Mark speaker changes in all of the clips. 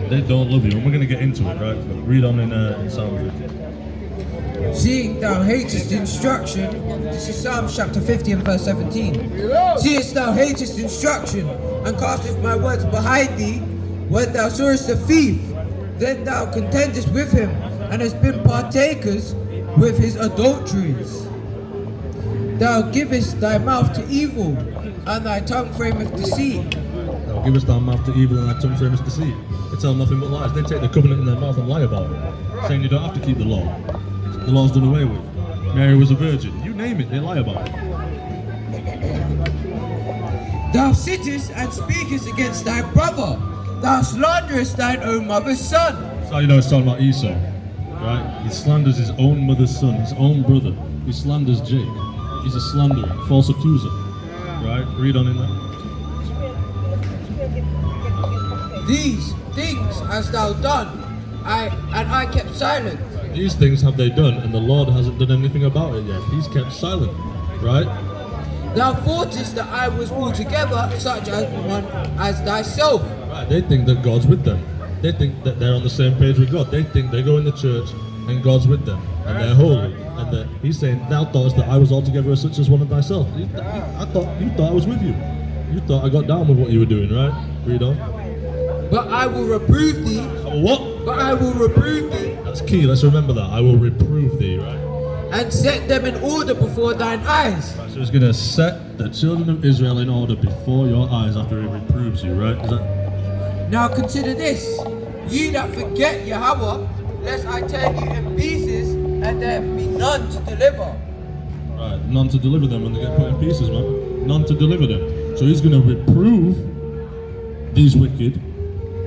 Speaker 1: They don't love you, and we're going to get into it, right? But read on in Psalm 50.
Speaker 2: Seeing thou hatest instruction, this is Psalm chapter 50 and verse 17. Seest thou hatest instruction, and castest my words behind thee, when thou sawest a thief, then thou contendest with him, and hast been partakers with his adulteries. Thou givest thy mouth to evil, and thy tongue frameth deceit.
Speaker 1: Thou givest thy mouth to evil, and thy tongue frameth deceit. They tell nothing but lies. They take the covenant in their mouth and lie about it, saying you don't have to keep the law. The law's done away with. Mary was a virgin. You name it, they lie about it.
Speaker 2: Thou sittest and speakest against thy brother. Thou slanderest thine own mother's son.
Speaker 1: That's how you know it's talking about Esau, right? He slanders his own mother's son, his own brother. He slanders Jake. He's a slanderer, false accuser, right? Read on in there.
Speaker 2: These things hast thou done, and I kept silent.
Speaker 1: These things have they done, and the Lord hasn't done anything about it yet. He's kept silent, right?
Speaker 2: Thou thoughtest that I was altogether such as one as thyself.
Speaker 1: Right, they think that God's with them. They think that they're on the same page with God. They think they go in the church and God's with them, and they're holy. And He's saying, thou thoughtest that I was altogether such as one of thyself. You thought I was with you. You thought I got down with what you were doing, right? Read on.
Speaker 2: But I will reprove thee.
Speaker 1: What?
Speaker 2: But I will reprove thee.
Speaker 1: That's key, let's remember that. I will reprove thee, right?
Speaker 2: And set them in order before thine eyes.
Speaker 1: Right, so he's going to set the children of Israel in order before your eyes after he reproves you, right? Is that...
Speaker 2: Now consider this. Ye that forget Yahawah, lest I tear you in pieces, and there be none to deliver.
Speaker 1: Right, none to deliver them when they get put in pieces, man. None to deliver them. So he's going to reprove these wicked,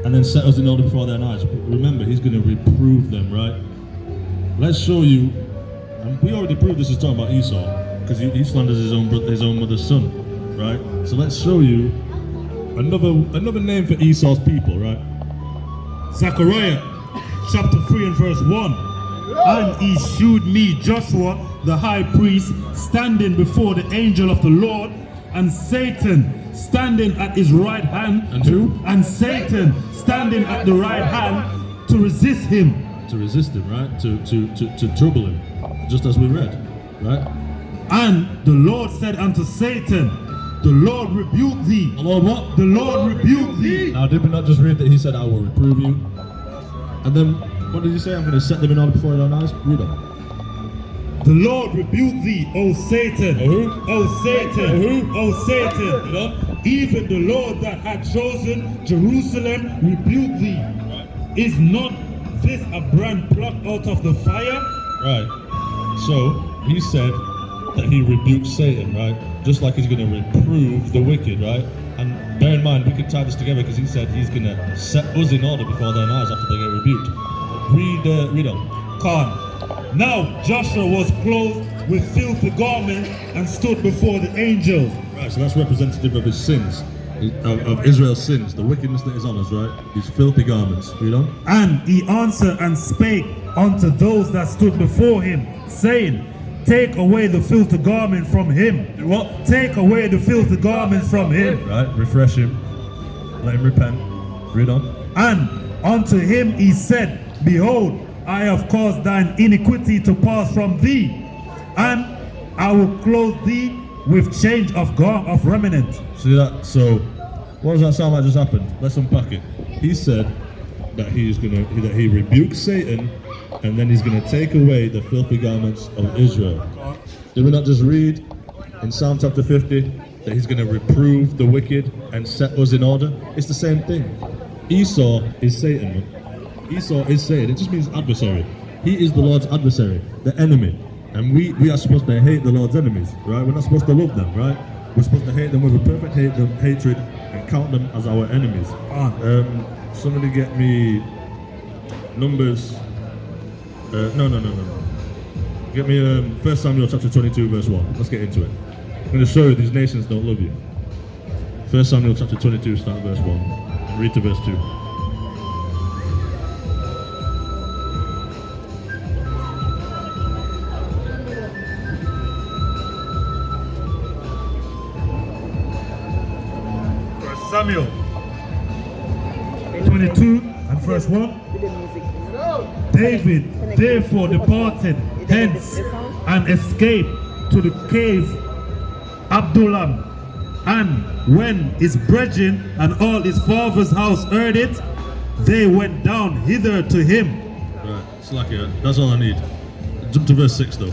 Speaker 1: and then set us in order before their eyes. Remember, he's going to reprove them, right? Let's show you, and we already proved this is talking about Esau, because he slanders his own mother's son, right? So let's show you another name for Esau's people, right?
Speaker 3: Zechariah chapter 3 and verse 1. And he shewed me Joshua the high priest standing before the angel of the Lord, and Satan standing at his right hand.
Speaker 1: And who?
Speaker 3: And Satan standing at the right hand to resist him.
Speaker 1: To resist him, right? To trouble him, just as we read, right?
Speaker 3: And the Lord said unto Satan, the Lord rebuke thee.
Speaker 1: The Lord what?
Speaker 3: The Lord rebuke thee.
Speaker 1: Now, did we not just read that he said, I will reprove you? And then, what did he say? I'm going to set them in order before their eyes? Read on.
Speaker 3: The Lord rebuke thee, O Satan.
Speaker 1: Who?
Speaker 3: O Satan.
Speaker 1: Who?
Speaker 3: O Satan.
Speaker 1: Read on.
Speaker 3: Even the Lord that had chosen Jerusalem rebuke thee. Is not this a brand plucked out of the fire?
Speaker 1: Right. So, he said that he rebuked Satan, right? Just like he's going to reprove the wicked, right? And bear in mind, we can tie this together because he said he's going to set us in order before their eyes after they get rebuked. Read on.
Speaker 3: Khan. Now Joshua was clothed with filthy garments and stood before the angels.
Speaker 1: Right, so that's representative of his sins, of Israel's sins, the wickedness that is on us, right? These filthy garments. Read on.
Speaker 3: And he answered and spake unto those that stood before him, saying, take away the filthy garment from him.
Speaker 1: Do what?
Speaker 3: Take away the filthy garments from him.
Speaker 1: Right, refresh him. Let him repent. Read on.
Speaker 3: And unto him he said, behold, I have caused thine iniquity to pass from thee, and I will clothe thee with change of remnant.
Speaker 1: See that? So, what does that sound like just happened? Let's unpack it. He said that he rebuked Satan, and then he's going to take away the filthy garments of Israel. Did we not just read in Psalm chapter 50 that he's going to reprove the wicked and set us in order? It's the same thing. Esau is Satan, man. Esau is Satan. It just means adversary. He is the Lord's adversary, the enemy. And we are supposed to hate the Lord's enemies, right? We're not supposed to love them, right? We're supposed to hate them with a perfect hatred and count them as our enemies. Somebody get me Numbers. No. Get me 1 Samuel chapter 22 verse 1. Let's get into it. I'm going to show you these nations don't love you. 1 Samuel chapter 22, start verse 1. And read to verse 2.
Speaker 3: Samuel 22 and verse 1. David therefore departed hence and escaped to the cave Abdullam. And when his brethren and all his father's house heard it, they went down hither to him.
Speaker 1: Right, it's like that's all I need. Jump to verse 6 though.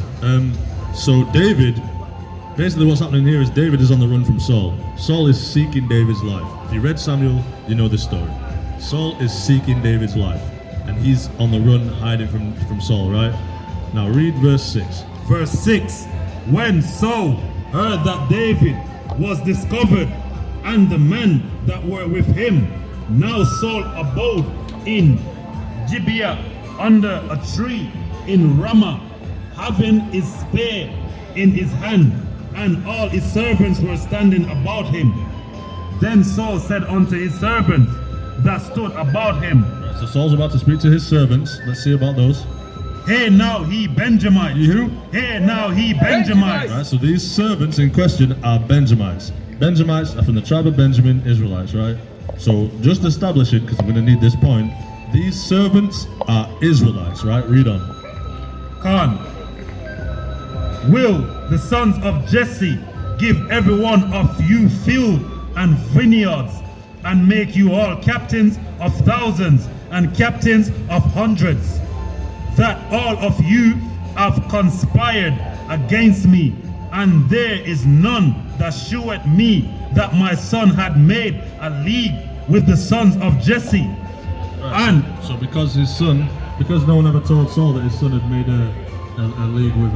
Speaker 1: So David, basically what's happening here is David is on the run from Saul. Saul is seeking David's life. If you read Samuel, you know this story. Saul is seeking David's life, and he's on the run hiding from Saul, right? Now read verse 6.
Speaker 3: Verse 6. When Saul heard that David was discovered, and the men that were with him, now Saul abode in Gibeah under a tree in Ramah, having his spear in his hand, and all his servants were standing about him. Then Saul said unto his servants that stood about him,
Speaker 1: Right, so Saul's about to speak to his servants. Let's see about those.
Speaker 3: Hear now ye Benjamite.
Speaker 1: You?
Speaker 3: Hear now ye Benjamite.
Speaker 1: Right, so these servants in question are Benjamites. Benjamites are from the tribe of Benjamin, Israelites, right? So just establish it, because I'm going to need this point. These servants are Israelites, right? Read on.
Speaker 3: Khan. Will the sons of Jesse give every one of you field and vineyards, and make you all captains of thousands and captains of hundreds, that all of you have conspired against me, and there is none that sheweth me that my son had made a league with the sons of Jesse.
Speaker 1: Right,
Speaker 3: And
Speaker 1: so because no one ever told Saul that his son had made a league with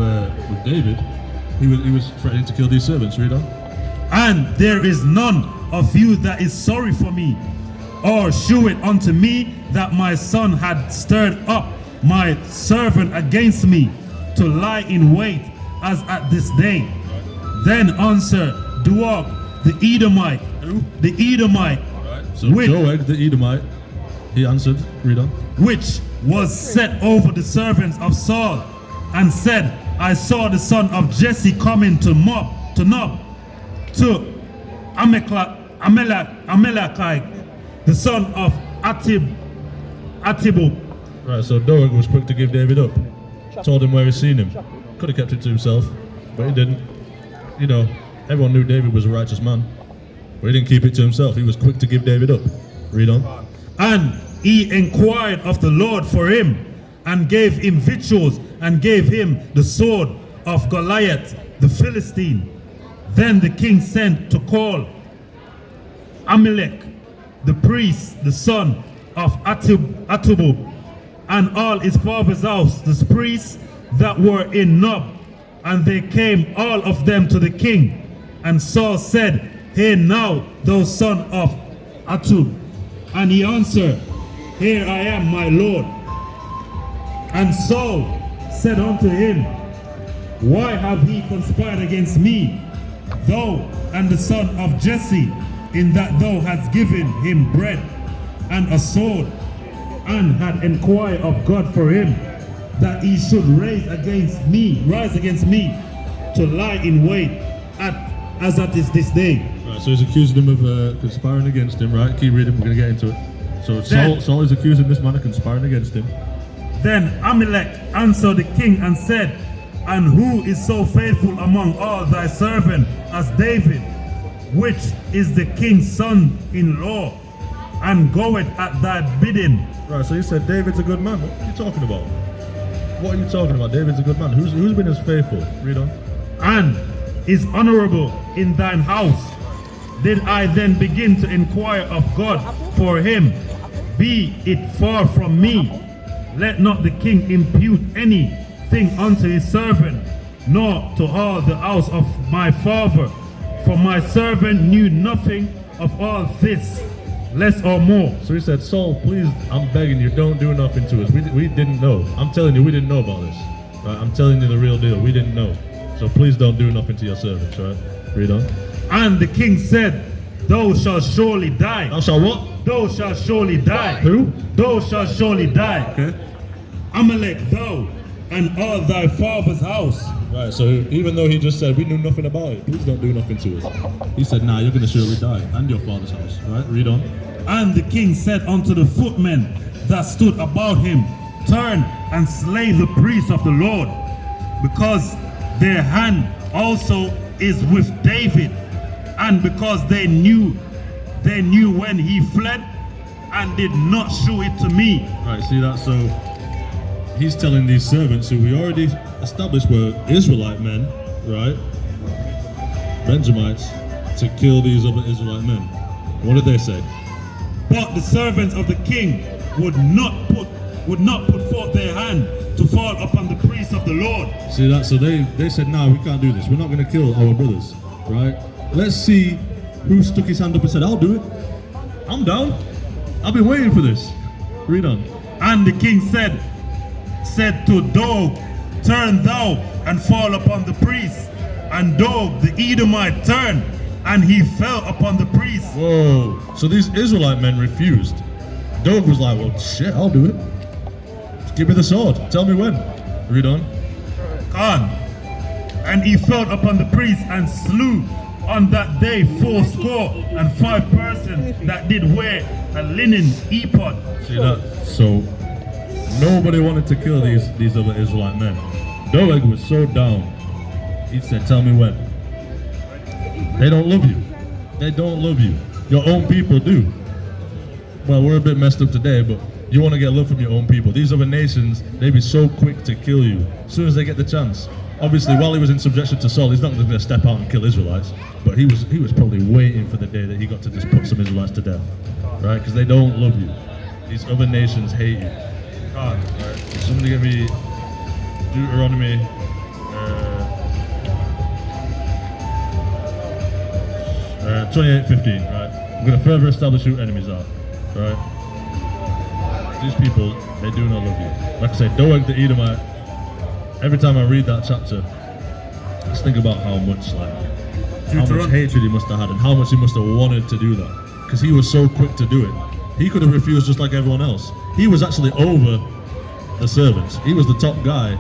Speaker 1: David, he was threatening to kill these servants. Read on.
Speaker 3: And there is none of you that is sorry for me, or shew it unto me that my son had stirred up my servant against me to lie in wait as at this day. Then answered Doeg the Edomite.
Speaker 1: Who?
Speaker 3: The Edomite.
Speaker 1: Right. So
Speaker 3: Which-
Speaker 1: Doeg the Edomite, he answered. Read on.
Speaker 3: Which was set over the servants of Saul, and said, I saw the son of Jesse coming to Nob, to Amalekite, the son of Atibub.
Speaker 1: Right, so Doeg was quick to give David up. Told him where he'd seen him. Could have kept it to himself, but he didn't. You know, everyone knew David was a righteous man, but he didn't keep it to himself. He was quick to give David up. Read on.
Speaker 3: And he inquired of the Lord for him, and gave him victuals, and gave him the sword of Goliath the Philistine. Then the king sent to call Amalek, the priest, the son of Atubub, and all his father's house, the priests that were in Nob, and they came all of them to the king. And Saul said, Hear now, thou son of Atub. And he answered, Here I am, my lord. And Saul said unto him, Why have ye conspired against me, thou and the son of Jesse, in that thou hast given him bread and a sword, and had inquired of God for him, that he should rise against me to lie in wait as at this day.
Speaker 1: Right, so he's accusing him of conspiring against him, right? Keep reading, we're going to get into it. So Saul is accusing this man of conspiring against him.
Speaker 3: Then Amalek answered the king and said, And who is so faithful among all thy servants as David, which is the king's son-in-law, and goeth at thy bidding?
Speaker 1: Right, so he said David's a good man. What are you talking about? What are you talking about? David's a good man. Who's been as faithful? Read on.
Speaker 3: And is honorable in thine house. Did I then begin to inquire of God for him? Be it far from me. Let not the king impute anything unto his servant, nor to all the house of my father. For my servant knew nothing of all this, less or more.
Speaker 1: So he said, Saul, please, I'm begging you, don't do nothing to us. We didn't know. I'm telling you, we didn't know about this. Right? I'm telling you the real deal. We didn't know. So please don't do nothing to your servants, right? Read on.
Speaker 3: And the king said, Thou shalt surely die.
Speaker 1: Thou shalt what?
Speaker 3: Thou shalt surely die.
Speaker 1: Who?
Speaker 3: Thou shalt surely die.
Speaker 1: Okay.
Speaker 3: Amalek, thou and all thy father's house.
Speaker 1: Right, so even though he just said, we knew nothing about it, please don't do nothing to us. He said, nah, you're going to surely die, and your father's house. Right, read on.
Speaker 3: And the king said unto the footmen that stood about him turn and slay the priests of the Lord, because their hand also is with David, and because they knew when he fled and did not shew it to me.
Speaker 1: Right, see that? So he's telling these servants who we already established were Israelite men, right? Benjamites, to kill these other Israelite men. What did they say?
Speaker 3: But the servants of the king would not put forth their hand to fall upon the priests of the Lord.
Speaker 1: See that? So they said, no, we can't do this. We're not going to kill our brothers, right? Let's see who stuck his hand up and said, I'll do it. I'm down. I've been waiting for this. Read on.
Speaker 3: And the king said to Doeg, turn thou and fall upon the priests. And Doeg the Edomite turned, and he fell upon the priests.
Speaker 1: Whoa. So these Israelite men refused. Doeg was like, well, shit, I'll do it. Give me the sword. Tell me when. Read on.
Speaker 3: And he fell upon the priests and slew on that day 75 persons that did wear a linen ephod.
Speaker 1: See that? So nobody wanted to kill these other Israelite men. Doeg was so down. He said, tell me when. They don't love you. They don't love you. Your own people do. Well, we're a bit messed up today, but you want to get love from your own people. These other nations, they be so quick to kill you as soon as they get the chance. Obviously, while he was in subjection to Saul, he's not going to step out and kill Israelites, but he was probably waiting for the day that he got to just put some Israelites to death, right? Because they don't love you. These other nations hate you. Right. Somebody get me Deuteronomy 28:15, right? I'm going to further establish who enemies are, right? These people, they do not love you. Like I said, Doeg the Edomite, every time I read that chapter, I just think about how much hatred he must have had and how much he must have wanted to do that. Because he was so quick to do it. He could have refused just like everyone else. He was actually over the servants. He was the top guy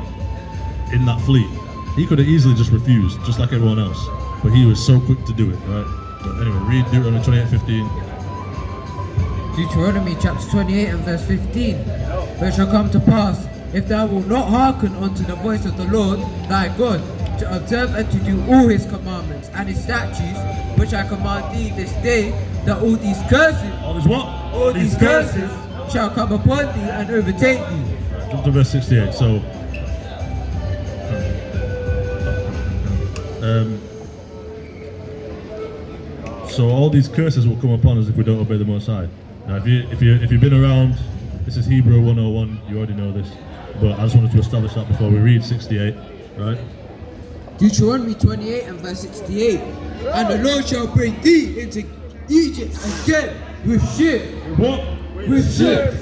Speaker 1: in that fleet. He could have easily just refused, just like everyone else. But he was so quick to do it, right? But anyway, read Deuteronomy 28:15.
Speaker 2: Deuteronomy chapter 28 and verse 15. But it shall come to pass, if thou wilt not hearken unto the voice of the Lord thy God, to observe and to do all his commandments and his statutes, which I command thee this day, that all these curses,
Speaker 1: All these what?
Speaker 2: all these curses shall come upon thee and overtake thee.
Speaker 1: Jump to verse 68. So all these curses will come upon us if we don't obey the Most High. Now, if you've been around, this is Hebrew 101. You already know this, but I just wanted to establish that before we read 68, right?
Speaker 2: Deuteronomy 28 and verse 68. And the Lord shall bring thee into Egypt again with ships.
Speaker 1: What?
Speaker 2: With ships.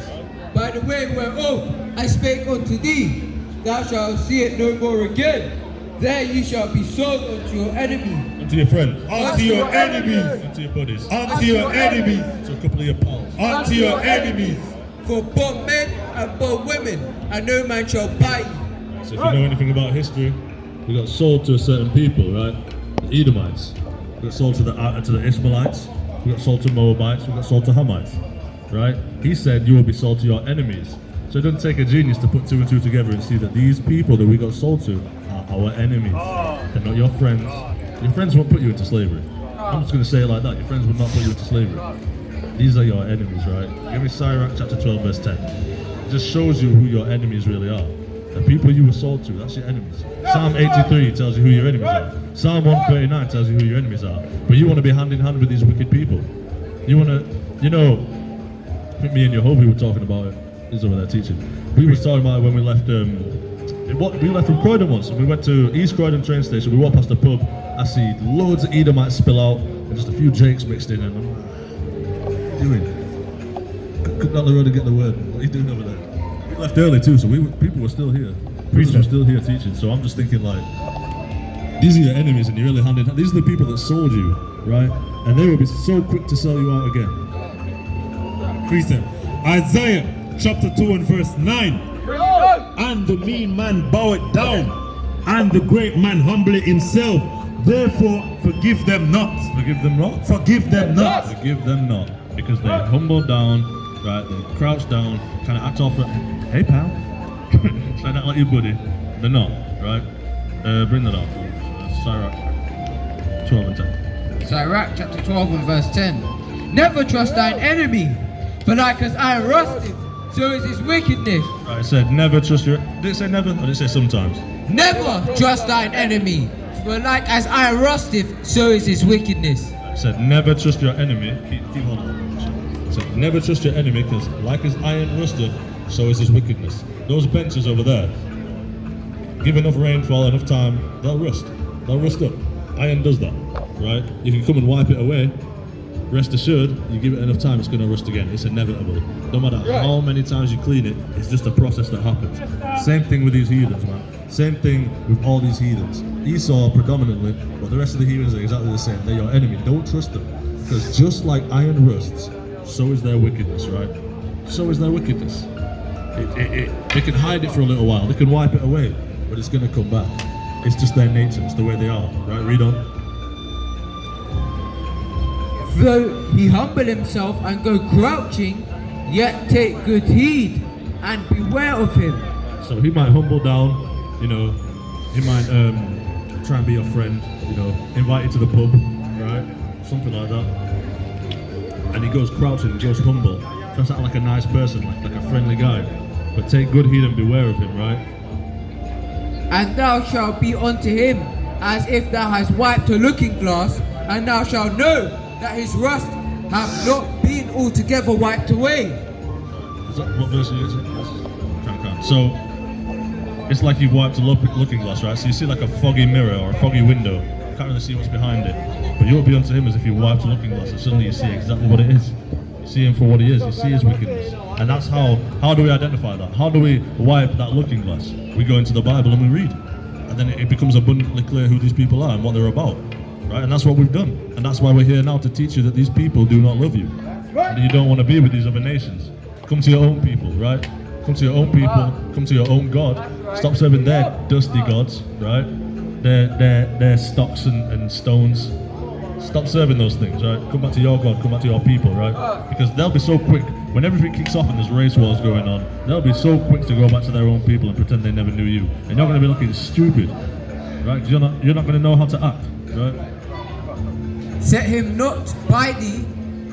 Speaker 2: By the way whereof I spake unto thee, thou shalt see it no more again. There you shall be sold unto your enemy.
Speaker 1: Unto your friend.
Speaker 3: Unto your enemies.
Speaker 1: Unto your buddies.
Speaker 3: Unto your enemies.
Speaker 1: To a couple of your pals.
Speaker 3: Unto your enemies.
Speaker 2: For both men and both women, and no man shall buy you.
Speaker 1: So if you know anything about history, we got sold to a certain people, right? The Edomites. We got sold to the Ishmaelites. We got sold to Moabites. We got sold to Hamites, right? He said you will be sold to your enemies. So it doesn't take a genius to put two and two together and see that these people that we got sold to are our enemies. They're not your friends. Your friends won't put you into slavery. I'm just going to say it like that. Your friends would not put you into slavery. These are your enemies, right? Give me Sirach chapter 12 verse 10. It just shows you who your enemies really are. The people you were sold to, that's your enemies. Psalm 83 tells you who your enemies are. Psalm 139 tells you who your enemies are. But you want to be hand in hand with these wicked people. You want to, I think me and Yahawashi were talking about it. He's over there teaching. We were talking about it when we left, we left from Croydon once. We went to East Croydon train station. We walked past the pub. I see loads of Edomites spill out and just a few Jakes mixed in. And I'm like, what are you doing? Cut down the road and get the word. What are you doing over there? We left early too, so people were still here. Priests were still here teaching. So I'm just thinking like, these are your enemies and you're really hand in hand. These are the people that sold you, right? And they will be so quick to sell you out again.
Speaker 3: Precept. Isaiah chapter 2 and verse 9. And the mean man boweth down, and the great man humbly himself. Therefore forgive them not.
Speaker 1: Forgive them not?
Speaker 3: Forgive them not.
Speaker 1: Forgive them not. Because they humbled down right? They crouch down, kind of act off. Hey, pal. Try to act like your buddy. They're not, right? Bring that up. Sirach 12 and 10.
Speaker 2: Sirach chapter 12 and verse 10. Never trust thine enemy, for like as iron rusteth, so is his wickedness.
Speaker 1: Right, it said never trust your... Did it say never, or did it say sometimes?
Speaker 2: Never trust thine enemy, for like as iron rusteth, so is his wickedness.
Speaker 1: It said never trust your enemy. Keep hold on. It said never trust your enemy, because like as iron rusteth, so is his wickedness. Those benches over there, give enough rainfall, enough time, they'll rust. They'll rust up. Iron does that, right? You can come and wipe it away. Rest assured, you give it enough time, it's going to rust again. It's inevitable. No matter how many times you clean it, it's just a process that happens. Same thing with these heathens, man. Same thing with all these heathens. Esau predominantly, but the rest of the heathens are exactly the same. They're your enemy. Don't trust them. Because just like iron rusts, so is their wickedness, right? So is their wickedness. They can hide it for a little while. They can wipe it away, but it's going to come back. It's just their nature. It's the way they are, right? Read on.
Speaker 2: Though he humble himself and go crouching, yet take good heed and beware of him.
Speaker 1: So he might humble down, you know, he might try and be your friend, you know, invite you to the pub, right? Something like that. And he goes crouching, he goes humble, tries to act like a nice person, like a friendly guy. But take good heed and beware of him, right?
Speaker 2: And thou shalt be unto him as if thou hast wiped a looking glass, and thou shalt know that his rust hath not been altogether wiped away.
Speaker 1: Is that what verse it is? Trying to count. So it's like you've wiped a looking glass, right? So you see like a foggy mirror or a foggy window. You can't really see what's behind it. But you'll be unto him as if you wiped a looking glass, and suddenly you see exactly what it is. You see him for what he is. You see his wickedness. And that's how do we identify that? How do we wipe that looking glass? We go into the Bible and we read. And then it becomes abundantly clear who these people are and what they're about. Right? And that's what we've done. And that's why we're here now to teach you that these people do not love you. And that you don't want to be with these other nations. Come to your own people, right? Come to your own people, come to your own God. Stop serving their dusty gods, right? Their stocks and stones. Stop serving those things, right? Come back to your God, come back to your people, right? Because they'll be so quick, when everything kicks off and there's race wars going on, they'll be so quick to go back to their own people and pretend they never knew you. And you're going to be looking stupid, right? Because you're not going to know how to act, right?
Speaker 2: Set him not by thee,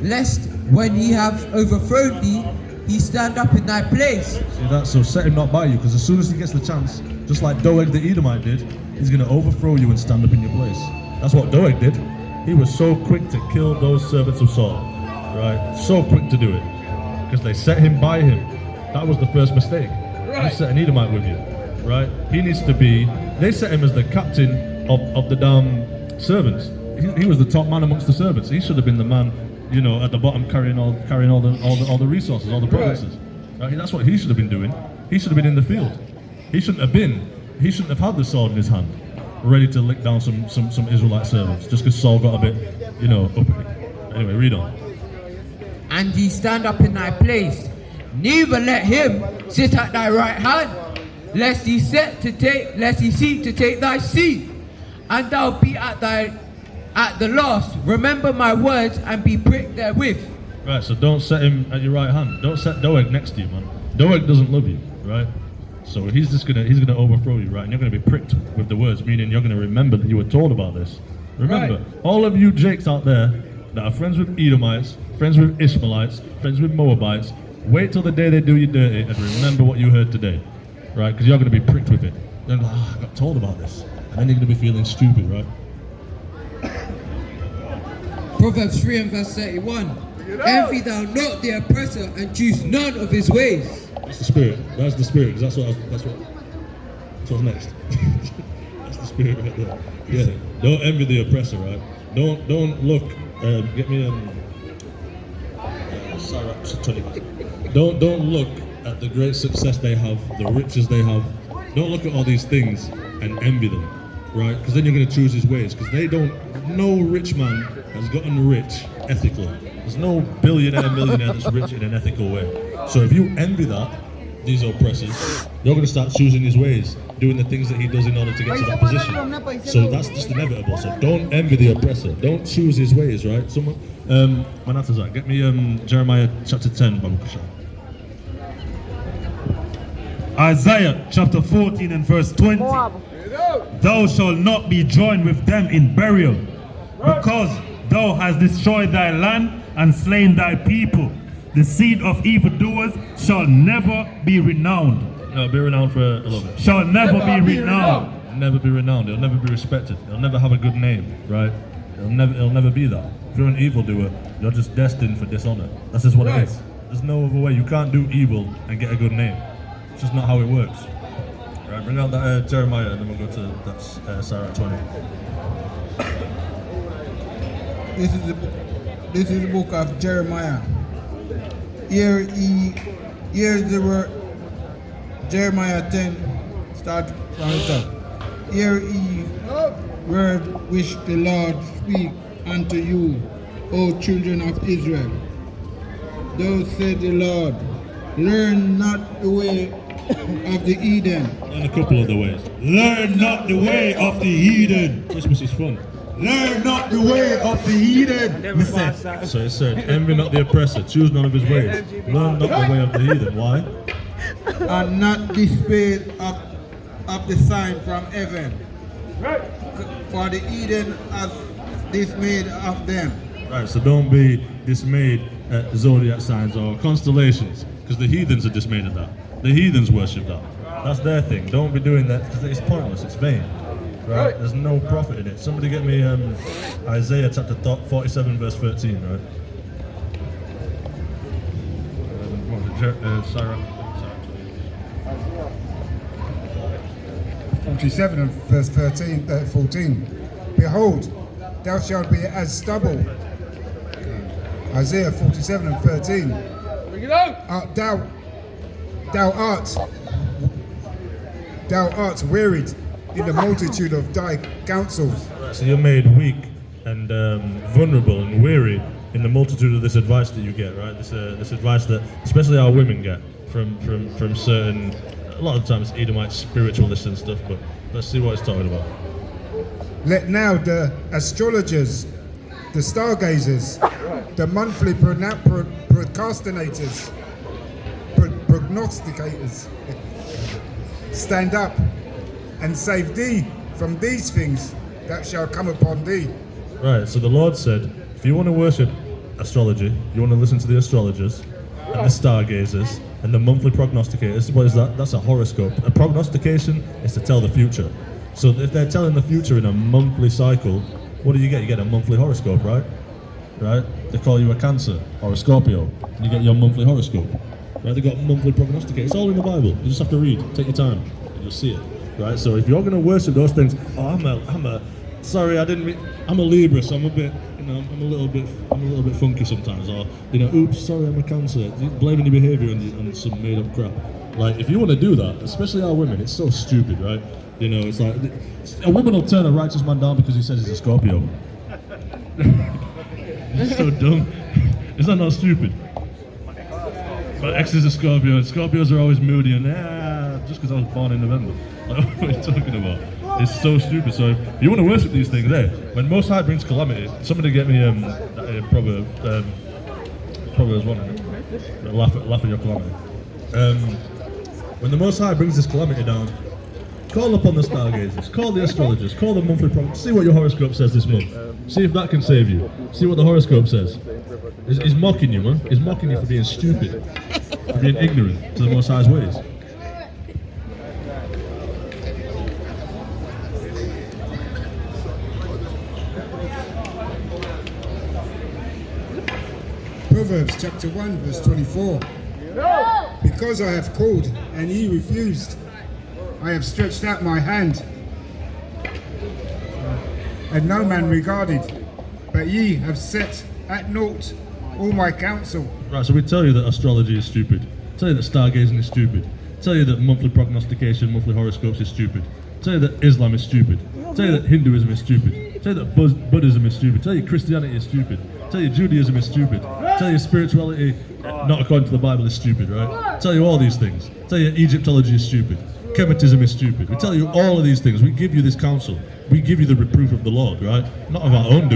Speaker 2: lest when he have overthrown thee, he stand up in thy place.
Speaker 1: See that? So set him not by you, because as soon as he gets the chance, just like Doeg the Edomite did, he's going to overthrow you and stand up in your place. That's what Doeg did. He was so quick to kill those servants of Saul, right? So quick to do it, because they set him by him. That was the first mistake. You set an Edomite with you, right? He needs to be. They set him as the captain of the damn servants. He was the top man amongst the servants. He should have been the man, you know, at the bottom carrying all the resources, all the provinces. Right? That's what he should have been doing. He should have been in the field. He shouldn't have had the sword in his hand, ready to lick down some Israelite servants, just because Saul got a bit, you know, uppity. Anyway, read on.
Speaker 2: And ye stand up in thy place, neither let him sit at thy right hand, lest he seek to take thy seat, and thou be at the last. Remember my words and be pricked therewith.
Speaker 1: Right, so don't set him at your right hand. Don't set Doeg next to you, man. Doeg doesn't love you, right? So he's gonna overthrow you, right? And you're gonna be pricked with the words, meaning you're gonna remember that you were told about this. Remember, all of you Jakes out there that are friends with Edomites, friends with Ishmaelites, friends with Moabites, wait till the day they do you dirty and remember what you heard today, right? Because you're gonna be pricked with it. You're gonna go, I got told about this. And then you're gonna be feeling stupid, right?
Speaker 2: Proverbs 3 and verse 31. Envy thou not the oppressor, and choose none of his ways.
Speaker 1: That's the spirit. That's the spirit. Because that's what's next. That's the spirit right there. Yeah. Don't envy the oppressor, right? Don't look. Get me Don't look at the great success they have, the riches they have. Don't look at all these things and envy them, right? Because then you're going to choose his ways. Because no rich man has gotten rich ethically. There's no billionaire, millionaire that's rich in an ethical way. So if you envy that, these oppressors, you're going to start choosing his ways, doing the things that he does in order to get to that position. So that's just inevitable. So don't envy the oppressor. Don't choose his ways, right? Manatazak, get me Jeremiah chapter 10, Babu Kasha.
Speaker 3: Isaiah chapter 14 and verse 20. Thou shalt not be joined with them in burial, because thou hast destroyed thy land and slain thy people. The seed of evildoers shall never be renowned.
Speaker 1: No, be renowned for a little bit.
Speaker 3: Shall never be renowned.
Speaker 1: Never be renowned. It'll never be respected. It'll never have a good name, right? It'll never be that. If you're an evildoer, you're just destined for dishonor. That's just what it is. There's no other way. You can't do evil and get a good name. It's just not how it works. Right, bring out that Jeremiah, and then we'll go to that Sarah 20.
Speaker 4: This is the book of Jeremiah. Here's the word. Jeremiah 10, start from the top. Hear ye word which the Lord speak unto you, O children of Israel. Thus said the Lord, learn not the way of the heathen.
Speaker 1: Learn a couple of the ways.
Speaker 3: Learn not the way of the heathen.
Speaker 1: Christmas is fun.
Speaker 3: Learn not the way of the heathen.
Speaker 1: So it said, envy not the oppressor, choose none of his ways. Learn not the way of the heathen. Why?
Speaker 4: And not dismayed of the sign from heaven. For the heathen has dismayed of them.
Speaker 1: Right, so don't be dismayed at zodiac signs or constellations, because the heathens are dismayed at that. The heathens worship that. That's their thing. Don't be doing that because it's pointless, it's vain. Right? There's no profit in it. Somebody get me Isaiah chapter 47 verse 13, right? Sarah.
Speaker 5: 47 and verse 14. Behold, thou shalt be as stubble. Isaiah 47 and 13. Thou art wearied in the multitude of thy counsels.
Speaker 1: So you're made weak and vulnerable and weary in the multitude of this advice that you get, right? This advice that especially our women get from certain, a lot of the time it's Edomite spiritualists and stuff, but let's see what it's talking about.
Speaker 5: Let now the astrologers, the stargazers, the monthly procrastinators, prognosticators, stand up and save thee from these things that shall come upon thee.
Speaker 1: Right, so the Lord said, if you want to worship astrology, you want to listen to the astrologers and the stargazers and the monthly prognosticators, what is that? That's a horoscope. A prognostication is to tell the future. So if they're telling the future in a monthly cycle, what do? You get a monthly horoscope, right? Right? They call you a Cancer or a Scorpio, and you get your monthly horoscope. Right? They got monthly prognosticators. It's all in the Bible. You just have to read. Take your time, and you'll see it. Right? So if you're going to worship those things, I'm a Libra, so I'm a bit, I'm a little bit funky sometimes, or oops, sorry, I'm a Cancer. Blaming your behaviour on some made up crap. Like, if you want to do that, especially our women, it's so stupid, right? It's like a woman will turn a righteous man down because he says he's a Scorpio. It's so dumb. Is that not stupid? My ex is a Scorpio, and Scorpios are always moody and just because I was born in November. Like, what are you talking about? It's so stupid. So if you want to worship these things, when Most High brings calamity, somebody get me Proverbs 1. Laugh at your calamity. When the Most High brings this calamity down, call upon the stargazers, call the astrologers, call the monthly prophets, see what your horoscope says this month. See if that can save you. See what the horoscope says. He's mocking you, man. He's mocking you for being stupid, for being ignorant to the Most High's ways.
Speaker 5: Proverbs chapter 1 verse 24. Because I have called and ye refused, I have stretched out my hand, and no man regarded, but ye have set at naught all my counsel.
Speaker 1: Right, so we tell you that astrology is stupid. Tell you that stargazing is stupid. Tell you that monthly prognostication, monthly horoscopes is stupid. Tell you that Islam is stupid. Tell you that Hinduism is stupid. Tell you that Buddhism is stupid. Tell you Christianity is stupid. Tell you Judaism is stupid. Tell you spirituality, not according to the Bible, is stupid, right? Tell you all these things. Tell you Egyptology is stupid. Kemetism is stupid. We tell you all of these things. We give you this counsel. we give you the reproof of the Lord, right? Not of our own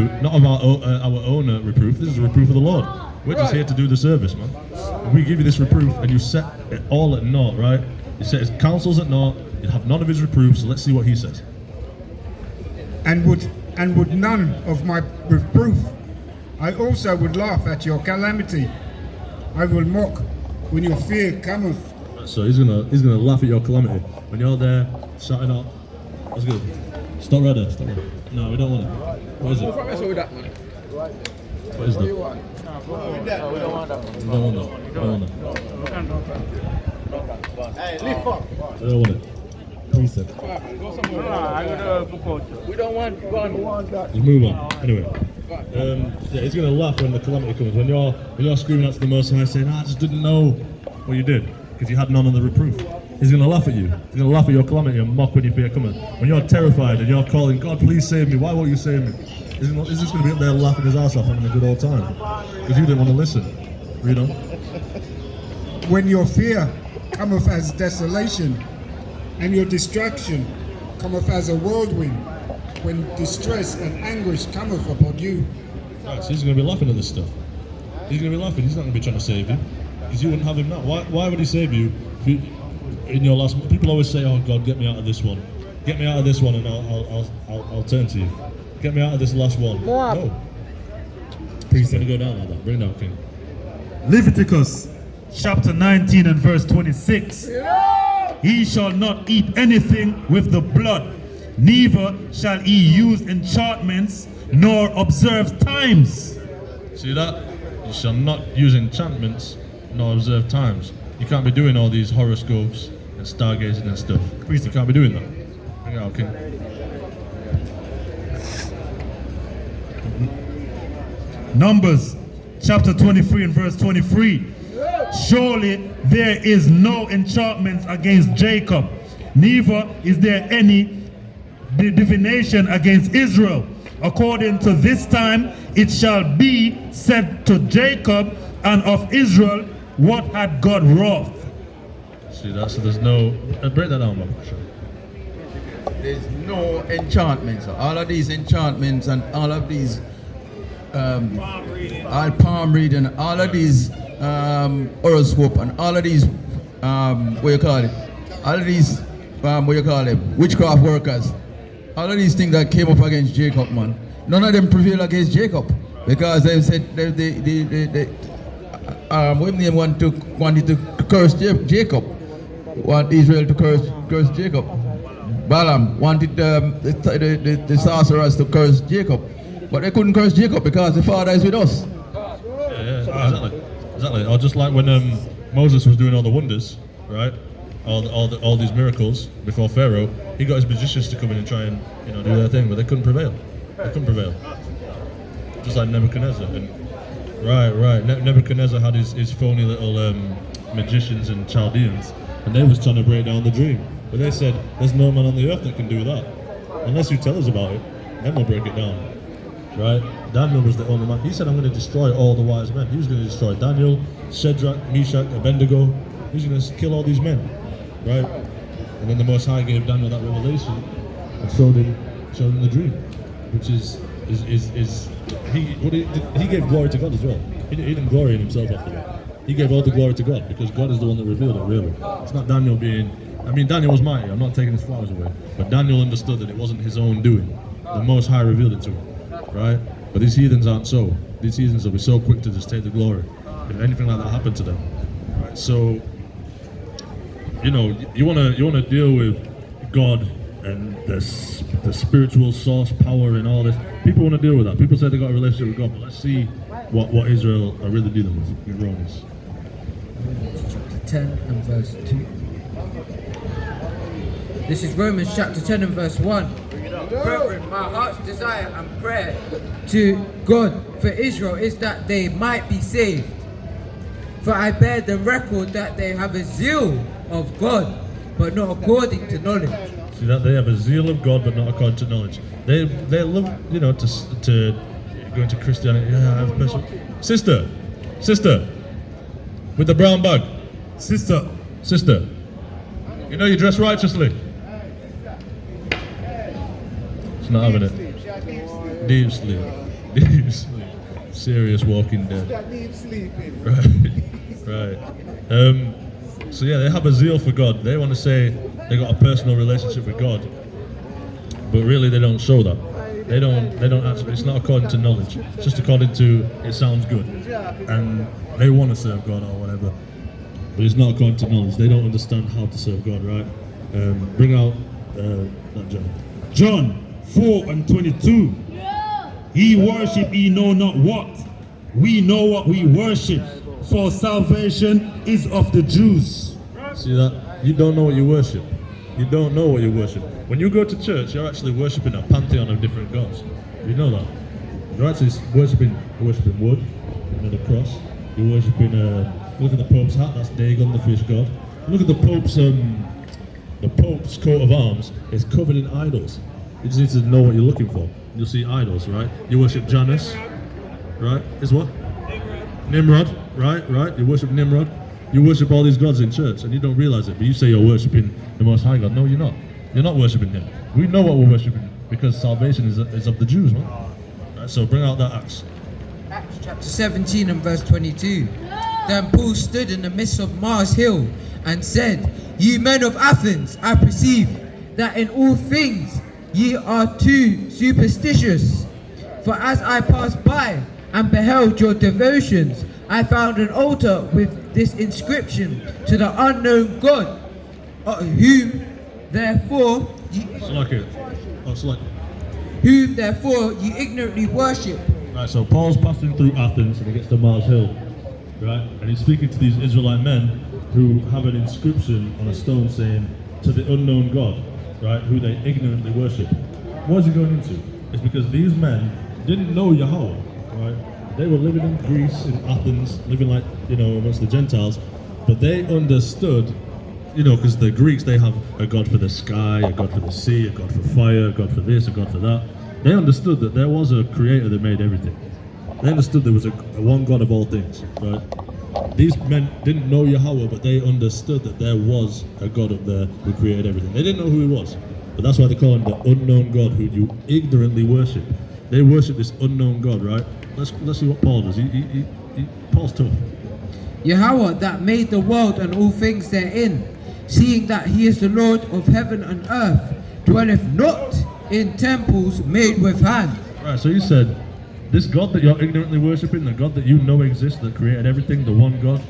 Speaker 1: our own reproof. This is the reproof of the Lord. We're just here to do the service, man. And we give you this reproof, and you set it all at naught, right? You set his counsels at naught. You have none of his reproofs. So let's see what he says.
Speaker 5: And would none of my reproof. I also would laugh at your calamity. I will mock when your fear cometh.
Speaker 1: So he's gonna laugh at your calamity when you're there shouting out. That's good. Stop right there. Stop right there. No, we don't want it. What is it? What is that? We don't want that. We don't want that. I don't want it. Precept.
Speaker 2: We don't want that.
Speaker 1: Just move on. Anyway. Yeah, he's gonna laugh when the calamity comes. When you're screaming out to the Most High saying, I just didn't know what you did because you had none of the reproof. He's gonna laugh at you. He's gonna laugh at your calamity and mock when you fear coming. When you're terrified and you're calling, God, please save me. Why won't you save me? He's just gonna be up there laughing his ass off having a good old time because you didn't want to listen. Read on.
Speaker 5: When your fear cometh as desolation, and your distraction cometh as a whirlwind, when distress and anguish cometh upon you.
Speaker 1: Right, so he's going to be laughing at this stuff. He's going to be laughing. He's not going to be trying to save you because you wouldn't have him now. Why would he save you, in your last? People always say, "Oh God, get me out of this one. Get me out of this one, and I'll turn to you. Get me out of this last one." No. He's going to go down like that. Bring it down, King.
Speaker 3: Leviticus chapter 19 and verse 26. He shall not eat anything with the blood, neither shall he use enchantments, nor observe times.
Speaker 1: See that? You shall not use enchantments, nor observe times. You can't be doing all these horoscopes and stargazing and stuff. Priest, you can't be doing that. Bring it out, King.
Speaker 3: Numbers chapter 23 and verse 23. Surely there is no enchantment against Jacob, neither is there any divination against Israel. According to this time it shall be said to Jacob and of Israel, what had God wrought?
Speaker 1: See that? So there's no... break that down, man.
Speaker 6: There's no enchantments. All of these enchantments and all of these all palm reading, all of these horoscope and all of these what you call it? All of these what you call them? Witchcraft workers. All of these things that came up against Jacob, man. None of them prevailed against Jacob because they said when wanted to curse Jacob, want Israel to curse Jacob. Balaam wanted the sorcerers to curse Jacob, but they couldn't curse Jacob because the Father is with us.
Speaker 1: Yeah, exactly. Or just like when Moses was doing all the wonders, right? All these miracles before Pharaoh, he got his magicians to come in and try and do their thing, but they couldn't prevail. Just like Nebuchadnezzar. Right. Nebuchadnezzar had his phony little magicians and Chaldeans, and they was trying to break down the dream. But they said, there's no man on the earth that can do that. Unless you tell us about it, then we'll break it down. Right? Daniel was the only man. He said, I'm going to destroy all the wise men. He was going to destroy Daniel, Shadrach, Meshach, Abednego. He was going to kill all these men. Right? And then the Most High gave Daniel that revelation and showed him the dream. Which he gave glory to God as well. He didn't glory in himself after that. He gave all the glory to God because God is the one that revealed it, really. It's not Daniel Daniel was mighty. I'm not taking his flowers away. But Daniel understood that it wasn't his own doing. The Most High revealed it to him. Right? But these heathens aren't so. These heathens will be so quick to just take the glory if anything like that happened to them. Right? So, you wanna deal with God and the spiritual source, power, and all this. People want to deal with that. People say they got a relationship with God, but let's see what Israel are really dealing with in Romans.
Speaker 2: Chapter 10 and verse 2. This is Romans chapter 10 and verse 1. Brethren, my heart's desire and prayer to God for Israel is that they might be saved. For I bear them record that they have a zeal of God, but not according to knowledge.
Speaker 1: See that they have a zeal of God, but not according to knowledge. They love, to go into Christianity. Yeah, I have a person. Sister, with the brown bag. Sister, you dress righteously. She's not having it. Deep sleep. Deep sleep. Serious Walking Dead.
Speaker 5: Deep sleeping.
Speaker 1: Right. So yeah, they have a zeal for God. They want to say they got a personal relationship with God, but really they don't show that. They don't actually. It's not according to knowledge. It's just according to it sounds good, and they want to serve God or whatever. But it's not according to knowledge. They don't understand how to serve God, right? Bring out that John.
Speaker 3: John 4:22. He worship ye know not what. We know what we worship, for salvation is of the Jews.
Speaker 1: See that? You don't know what you worship. You don't know what you worship. When you go to church, you're actually worshipping a pantheon of different gods. You know that? You're actually worshipping wood, the cross. You're worshipping. Look at the Pope's hat. That's Dagon, the fish god. Look at the Pope's coat of arms. It's covered in idols. You just need to know what you're looking for. You'll see idols, right? You worship Janus, right? Is what? Nimrod, right? You worship Nimrod. You worship all these gods in church, and you don't realize it. But you say you're worshiping the Most High God. No, you're not. You're not worshiping Him. We know what we're worshiping because salvation is of the Jews, man. Right, so bring out that Acts.
Speaker 2: Acts chapter 17 and verse 22. Then Paul stood in the midst of Mars Hill and said, Ye men of Athens, I perceive that in all things ye are too superstitious. For as I passed by and beheld your devotions, I found an altar with this inscription, to the unknown God, whom therefore ye ignorantly worship.
Speaker 1: Right, so Paul's passing through Athens and he gets to Mars Hill, right? And he's speaking to these Israelite men who have an inscription on a stone saying, to the unknown God, right? Who they ignorantly worship. What is he going into? It's because these men didn't know Yahawah, right? They were living in Greece, in Athens, living like, amongst the Gentiles, but they understood, because the Greeks, they have a God for the sky, a God for the sea, a God for fire, a God for this, a God for that. They understood that there was a creator that made everything. They understood there was a one God of all things, right? These men didn't know Yahawah, but they understood that there was a God up there who created everything. They didn't know who He was, but that's why they call Him the unknown God, who you ignorantly worship. They worship this unknown God, right? Let's see what Paul does. Paul's tough.
Speaker 2: Yahawah that made the world and all things therein, seeing that He is the Lord of heaven and earth, dwelleth not in temples made with hands.
Speaker 1: Right, so you said, this God that you're ignorantly worshipping, the God that you know exists, that created everything, the one God,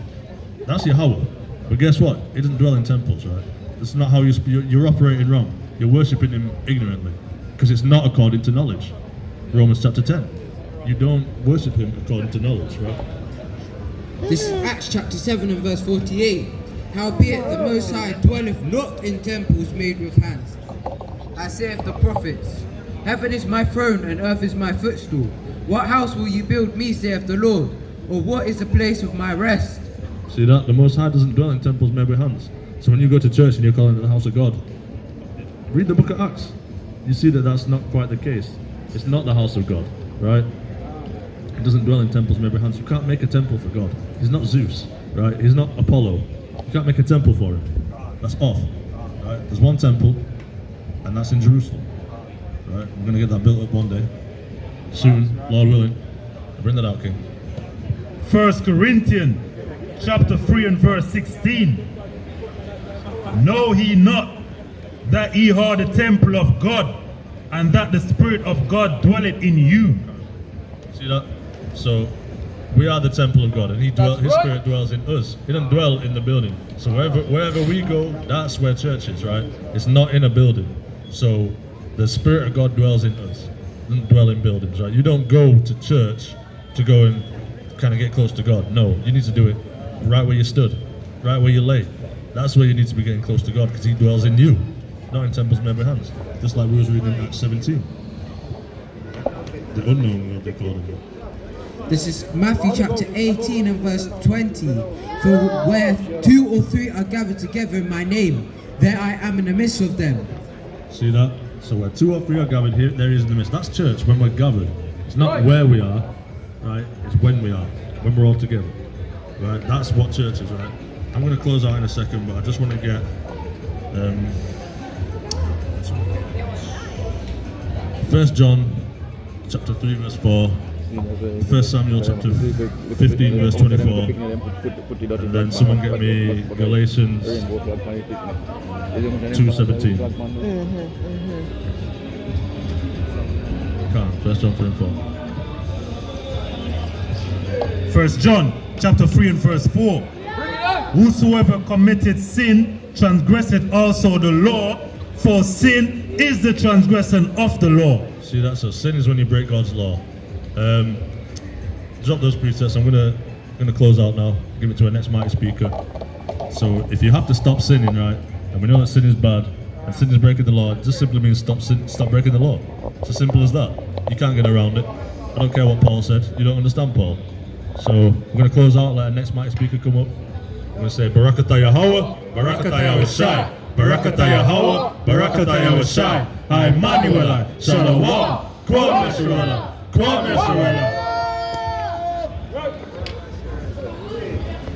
Speaker 1: that's Yahawah. But guess what? He doesn't dwell in temples, right? That's not how you're operating wrong. You're worshipping Him ignorantly, because it's not according to knowledge. Romans chapter 10. You don't worship Him according to knowledge, right?
Speaker 2: This is Acts chapter 7 and verse 48. Howbeit the Most High dwelleth not in temples made with hands. As saith the prophets, Heaven is my throne and earth is my footstool. What house will you build me, saith the Lord? Or what is the place of my rest?
Speaker 1: See that? The Most High doesn't dwell in temples made with hands. So when you go to church and you're calling it the house of God, read the book of Acts. You see that that's not quite the case. It's not the house of God, right? It doesn't dwell in temples made with hands. You can't make a temple for God. He's not Zeus, right? He's not Apollo. You can't make a temple for Him. That's off, right? There's one temple, and that's in Jerusalem, right? We're going to get that built up one day. Soon, Lord willing. Bring that out, King.
Speaker 3: 1 Corinthians chapter 3 and verse 16. Know ye not that ye are the temple of God, and that the Spirit of God dwelleth in you?
Speaker 1: See that? So, we are the temple of God, and His Spirit dwells in us. He doesn't dwell in the building. So wherever we go, that's where church is, right? It's not in a building. So, the Spirit of God dwells in us. He doesn't dwell in buildings, right? You don't go to church to go and kind of get close to God. No, you need to do it right where you stood, right where you lay. That's where you need to be getting close to God, because He dwells in you, not in temples made by hands. Just like we was reading in Acts 17. The unknown God, they called Him.
Speaker 2: This is Matthew chapter 18 and verse 20. For where 2 or 3 are gathered together in my name, there I am in the midst of them.
Speaker 1: See that? So where 2 or 3 are gathered, here, there He is in the midst. That's church, when we're gathered. It's not where we are, right? It's when we are, when we're all together, right? That's what church is, right? I'm going to close out in a second, but I just want to get... 1 John chapter 3 verse 4, 1 Samuel chapter 15 verse 24, and then someone get me Galatians 2:17. Come on, 1 John 3 and 4.
Speaker 3: 1 John chapter 3 and verse 4. Whosoever committed sin transgresseth also the law, for sin is the transgression of the law.
Speaker 1: See that? So sin is when you break God's law. Drop those presets. I'm gonna close out now. Give it to our next mighty speaker. So if you have to stop sinning, right? And we know that sin is bad, and sin is breaking the law. It just simply means stop breaking the law. It's as simple as that. You can't get around it. I don't care what Paul said. You don't understand Paul. So we're gonna close out. Let our next mighty speaker come up. I'm gonna say Barakata Yahawah, Barakata Yahawashi, Barakata Yahawah, Barakata Yahawashi, Emmanuel, Shalom, Kwame Yasharahla, Kwame Yasharahla.